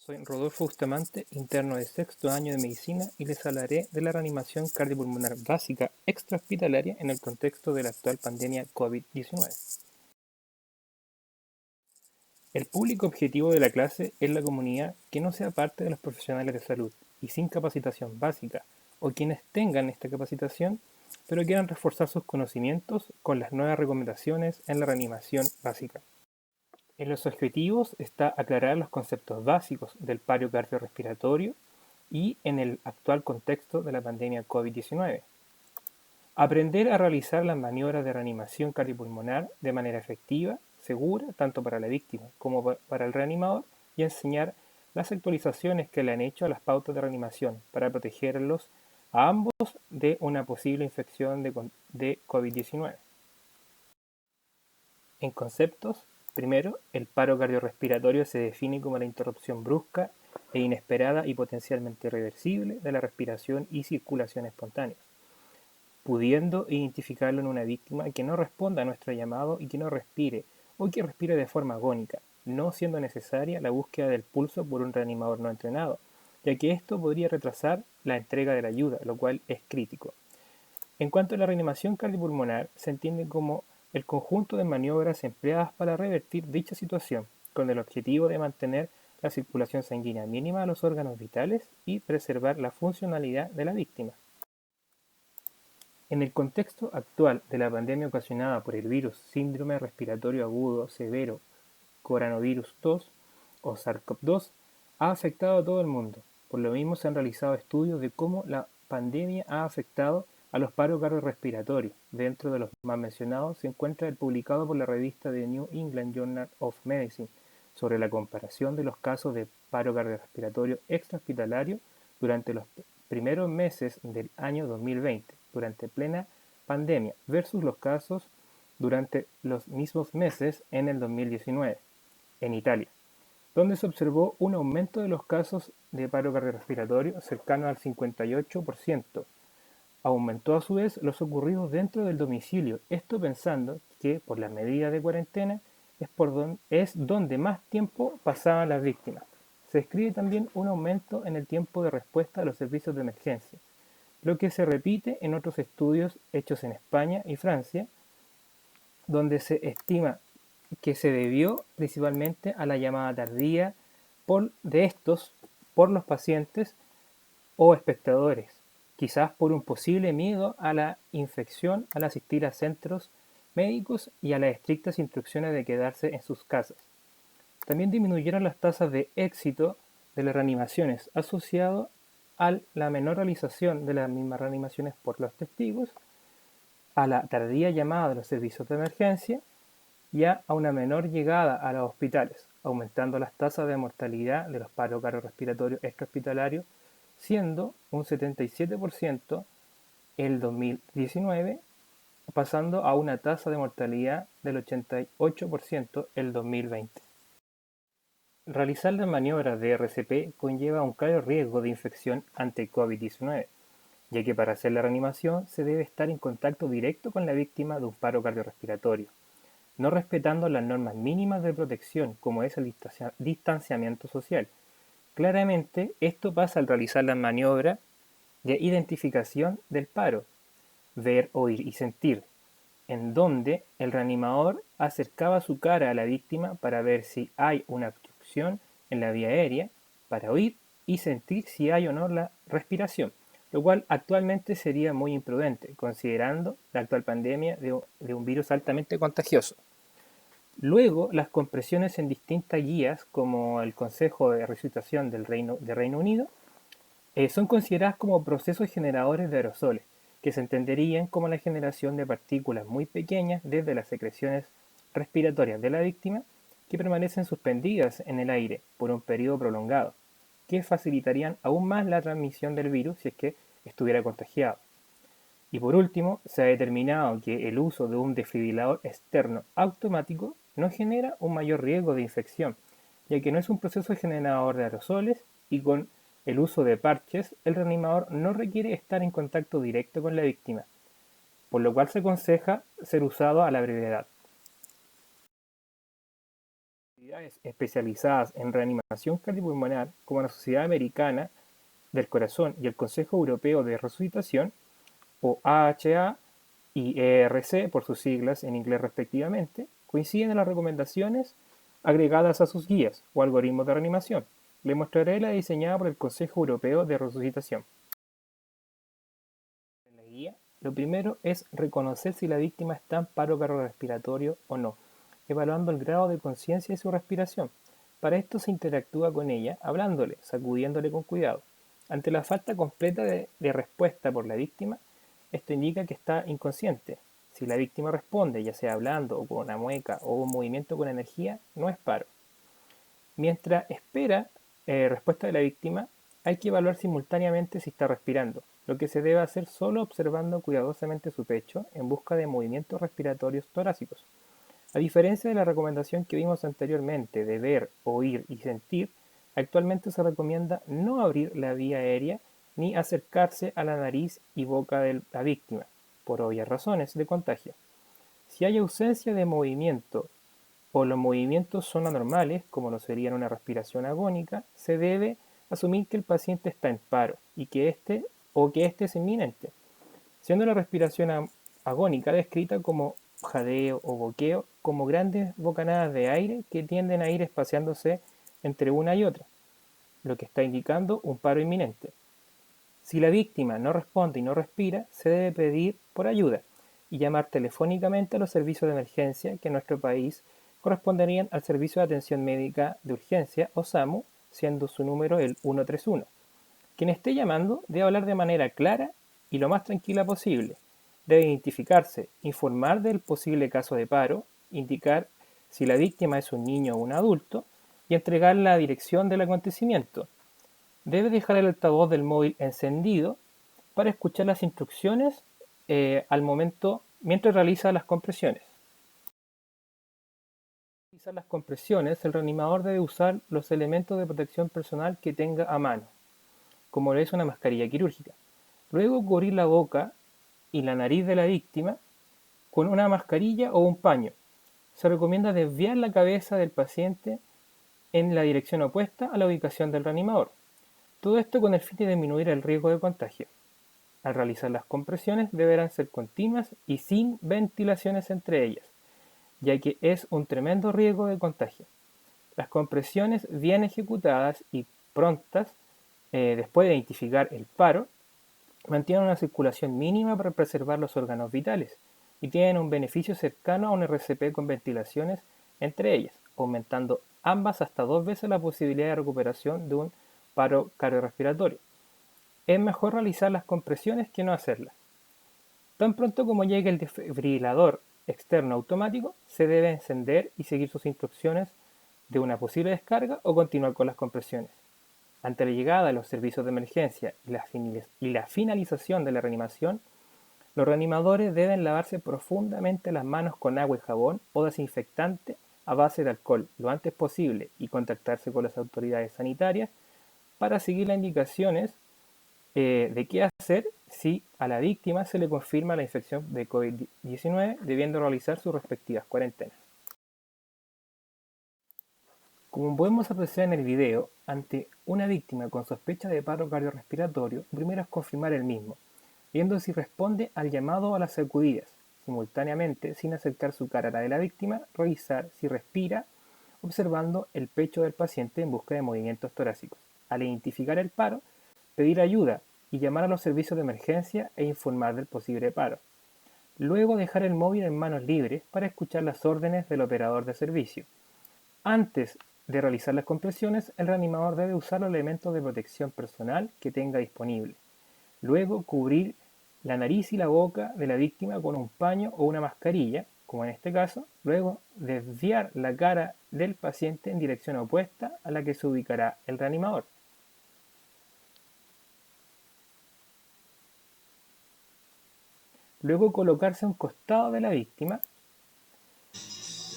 Soy Rodolfo Bustamante, interno de sexto año de medicina y les hablaré de la reanimación cardiopulmonar básica extrahospitalaria en el contexto de la actual pandemia COVID-19. El público objetivo de la clase es la comunidad que no sea parte de los profesionales de salud y sin capacitación básica o quienes tengan esta capacitación pero quieran reforzar sus conocimientos con las nuevas recomendaciones en la reanimación básica. En los objetivos está aclarar los conceptos básicos del paro cardiorrespiratorio y en el actual contexto de la pandemia COVID-19. Aprender a realizar las maniobras de reanimación cardiopulmonar de manera efectiva, segura, tanto para la víctima como para el reanimador, y enseñar las actualizaciones que le han hecho a las pautas de reanimación para protegerlos a ambos de una posible infección de COVID-19. En conceptos, primero, el paro cardiorrespiratorio se define como la interrupción brusca e inesperada y potencialmente irreversible de la respiración y circulación espontáneas, pudiendo identificarlo en una víctima que no responda a nuestro llamado y que no respire o que respire de forma agónica, no siendo necesaria la búsqueda del pulso por un reanimador no entrenado, ya que esto podría retrasar la entrega de la ayuda, lo cual es crítico. En cuanto a la reanimación cardiopulmonar, se entiende como el conjunto de maniobras empleadas para revertir dicha situación, con el objetivo de mantener la circulación sanguínea mínima a los órganos vitales y preservar la funcionalidad de la víctima. En el contexto actual de la pandemia ocasionada por el virus síndrome respiratorio agudo severo coronavirus 2 o SARS-CoV-2 ha afectado a todo el mundo. Por lo mismo se han realizado estudios de cómo la pandemia ha afectado a los paros cardiorrespiratorios. Dentro de los más mencionados se encuentra el publicado por la revista The New England Journal of Medicine sobre la comparación de los casos de paro cardiorrespiratorio extrahospitalario durante los primeros meses del año 2020, durante plena pandemia, versus los casos durante los mismos meses en el 2019, en Italia, donde se observó un aumento de los casos de paro cardiorrespiratorio cercano al 58%. Aumentó a su vez los ocurridos dentro del domicilio, esto pensando que por las medidas de cuarentena es donde más tiempo pasaban las víctimas. Se describe también un aumento en el tiempo de respuesta a los servicios de emergencia, lo que se repite en otros estudios hechos en España y Francia, donde se estima que se debió principalmente a la llamada tardía de estos por los pacientes o espectadores, quizás por un posible miedo a la infección al asistir a centros médicos y a las estrictas instrucciones de quedarse en sus casas. También disminuyeron las tasas de éxito de las reanimaciones asociado a la menor realización de las mismas reanimaciones por los testigos, a la tardía llamada de los servicios de emergencia y a una menor llegada a los hospitales, aumentando las tasas de mortalidad de los paros cardiorrespiratorios extrahospitalarios, siendo un 77% el 2019, pasando a una tasa de mortalidad del 88% el 2020. Realizar las maniobras de RCP conlleva un claro riesgo de infección ante COVID-19, ya que para hacer la reanimación se debe estar en contacto directo con la víctima de un paro cardiorrespiratorio, no respetando las normas mínimas de protección como es el distanciamiento social. Claramente, esto pasa al realizar la maniobra de identificación del paro, ver, oír y sentir, en donde el reanimador acercaba su cara a la víctima para ver si hay una obstrucción en la vía aérea, para oír y sentir si hay o no la respiración, lo cual actualmente sería muy imprudente, considerando la actual pandemia de un virus altamente contagioso. Luego, las compresiones en distintas guías, como el Consejo de Resucitación de Reino Unido, son consideradas como procesos generadores de aerosoles, que se entenderían como la generación de partículas muy pequeñas desde las secreciones respiratorias de la víctima que permanecen suspendidas en el aire por un periodo prolongado, que facilitarían aún más la transmisión del virus si es que estuviera contagiado. Y por último, se ha determinado que el uso de un desfibrilador externo automático no genera un mayor riesgo de infección, ya que no es un proceso generador de aerosoles y con el uso de parches, el reanimador no requiere estar en contacto directo con la víctima, por lo cual se aconseja ser usado a la brevedad. Sociedades especializadas en reanimación cardiopulmonar, como la Sociedad Americana del Corazón y el Consejo Europeo de Resucitación, o AHA y ERC por sus siglas en inglés respectivamente, coinciden en las recomendaciones agregadas a sus guías o algoritmos de reanimación. Le mostraré la diseñada por el Consejo Europeo de Resucitación. En la guía, lo primero es reconocer si la víctima está en paro cardiorrespiratorio o no, evaluando el grado de conciencia de su respiración. Para esto se interactúa con ella, hablándole, sacudiéndole con cuidado. Ante la falta completa de respuesta por la víctima, esto indica que está inconsciente. Si la víctima responde, ya sea hablando o con una mueca o un movimiento con energía, no es paro. Mientras espera respuesta de la víctima, hay que evaluar simultáneamente si está respirando, lo que se debe hacer solo observando cuidadosamente su pecho en busca de movimientos respiratorios torácicos. A diferencia de la recomendación que vimos anteriormente de ver, oír y sentir, actualmente se recomienda no abrir la vía aérea ni acercarse a la nariz y boca de la víctima, por obvias razones de contagio. Si hay ausencia de movimiento o los movimientos son anormales, como lo sería en una respiración agónica, se debe asumir que el paciente está en paro y que este es inminente, siendo la respiración agónica descrita como jadeo o boqueo, como grandes bocanadas de aire que tienden a ir espaciándose entre una y otra, lo que está indicando un paro inminente. Si la víctima no responde y no respira, se debe pedir por ayuda y llamar telefónicamente a los servicios de emergencia que en nuestro país corresponderían al Servicio de Atención Médica de Urgencia o SAMU, siendo su número el 131. Quien esté llamando debe hablar de manera clara y lo más tranquila posible. Debe identificarse, informar del posible caso de paro, indicar si la víctima es un niño o un adulto y entregar la dirección del acontecimiento. Debe dejar el altavoz del móvil encendido para escuchar las instrucciones al momento mientras realiza las compresiones. Para realizar las compresiones, el reanimador debe usar los elementos de protección personal que tenga a mano, como lo es una mascarilla quirúrgica. Luego cubrir la boca y la nariz de la víctima con una mascarilla o un paño. Se recomienda desviar la cabeza del paciente en la dirección opuesta a la ubicación del reanimador. Todo esto con el fin de disminuir el riesgo de contagio. Al realizar las compresiones deberán ser continuas y sin ventilaciones entre ellas, ya que es un tremendo riesgo de contagio. Las compresiones bien ejecutadas y prontas, después de identificar el paro, mantienen una circulación mínima para preservar los órganos vitales y tienen un beneficio cercano a un RCP con ventilaciones entre ellas, aumentando ambas hasta 2 veces la posibilidad de recuperación de un paro cardiorrespiratorio. Es mejor realizar las compresiones que no hacerlas. Tan pronto como llegue el desfibrilador externo automático, se debe encender y seguir sus instrucciones de una posible descarga o continuar con las compresiones. Ante la llegada de los servicios de emergencia y la finalización de la reanimación, los reanimadores deben lavarse profundamente las manos con agua y jabón o desinfectante a base de alcohol lo antes posible y contactarse con las autoridades sanitarias para seguir las indicaciones de qué hacer si a la víctima se le confirma la infección de COVID-19, debiendo realizar sus respectivas cuarentenas. Como podemos apreciar en el video, ante una víctima con sospecha de paro cardiorrespiratorio, lo primero es confirmar el mismo, viendo si responde al llamado o a las sacudidas. Simultáneamente, sin acercar su cara a la de la víctima, revisar si respira, observando el pecho del paciente en busca de movimientos torácicos. Al identificar el paro, pedir ayuda y llamar a los servicios de emergencia e informar del posible paro. Luego dejar el móvil en manos libres para escuchar las órdenes del operador de servicio. Antes de realizar las compresiones, el reanimador debe usar los elementos de protección personal que tenga disponible. Luego cubrir la nariz y la boca de la víctima con un paño o una mascarilla, como en este caso. Luego desviar la cara del paciente en dirección opuesta a la que se ubicará el reanimador. Luego colocarse a un costado de la víctima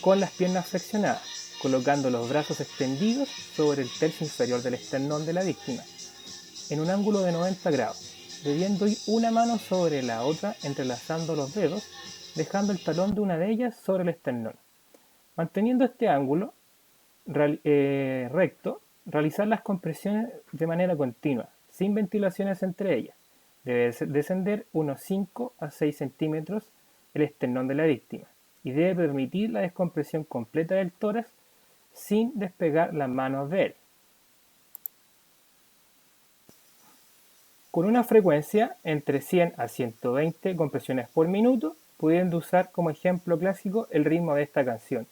con las piernas flexionadas, colocando los brazos extendidos sobre el tercio inferior del esternón de la víctima, en un ángulo de 90 grados, debiendo ir una mano sobre la otra entrelazando los dedos, dejando el talón de una de ellas sobre el esternón. Manteniendo este ángulo, recto, realizar las compresiones de manera continua, sin ventilaciones entre ellas. Debe descender unos 5 a 6 centímetros el esternón de la víctima y debe permitir la descompresión completa del tórax sin despegar las manos de él. Con una frecuencia entre 100 a 120 compresiones por minuto, pudiendo usar como ejemplo clásico el ritmo de esta canción,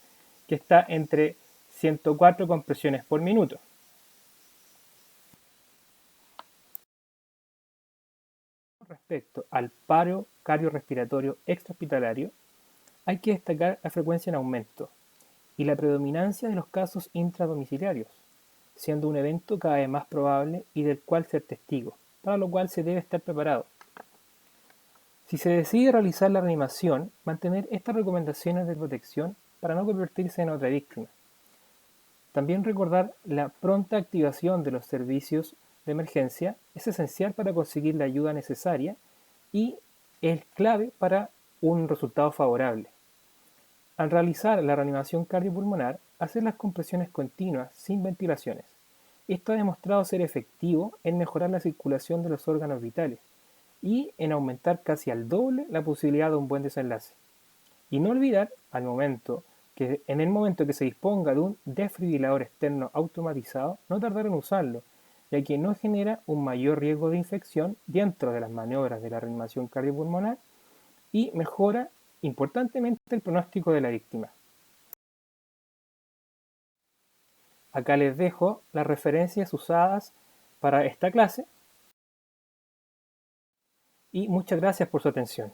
que está entre 104 compresiones por minuto. Respecto al paro cardiorrespiratorio extrahospitalario, hay que destacar la frecuencia en aumento y la predominancia de los casos intradomiciliarios, siendo un evento cada vez más probable y del cual ser testigo, para lo cual se debe estar preparado. Si se decide realizar la reanimación, mantener estas recomendaciones de protección para no convertirse en otra víctima. También recordar la pronta activación de los servicios de emergencia es esencial para conseguir la ayuda necesaria y es clave para un resultado favorable. Al realizar la reanimación cardiopulmonar, hacer las compresiones continuas sin ventilaciones. Esto ha demostrado ser efectivo en mejorar la circulación de los órganos vitales y en aumentar casi al doble la posibilidad de un buen desenlace. Y no olvidar, en el momento que se disponga de un desfibrilador externo automatizado, no tardar en usarlo, ya que no genera un mayor riesgo de infección dentro de las maniobras de la reanimación cardiopulmonar y mejora importantemente el pronóstico de la víctima. Acá les dejo las referencias usadas para esta clase y muchas gracias por su atención.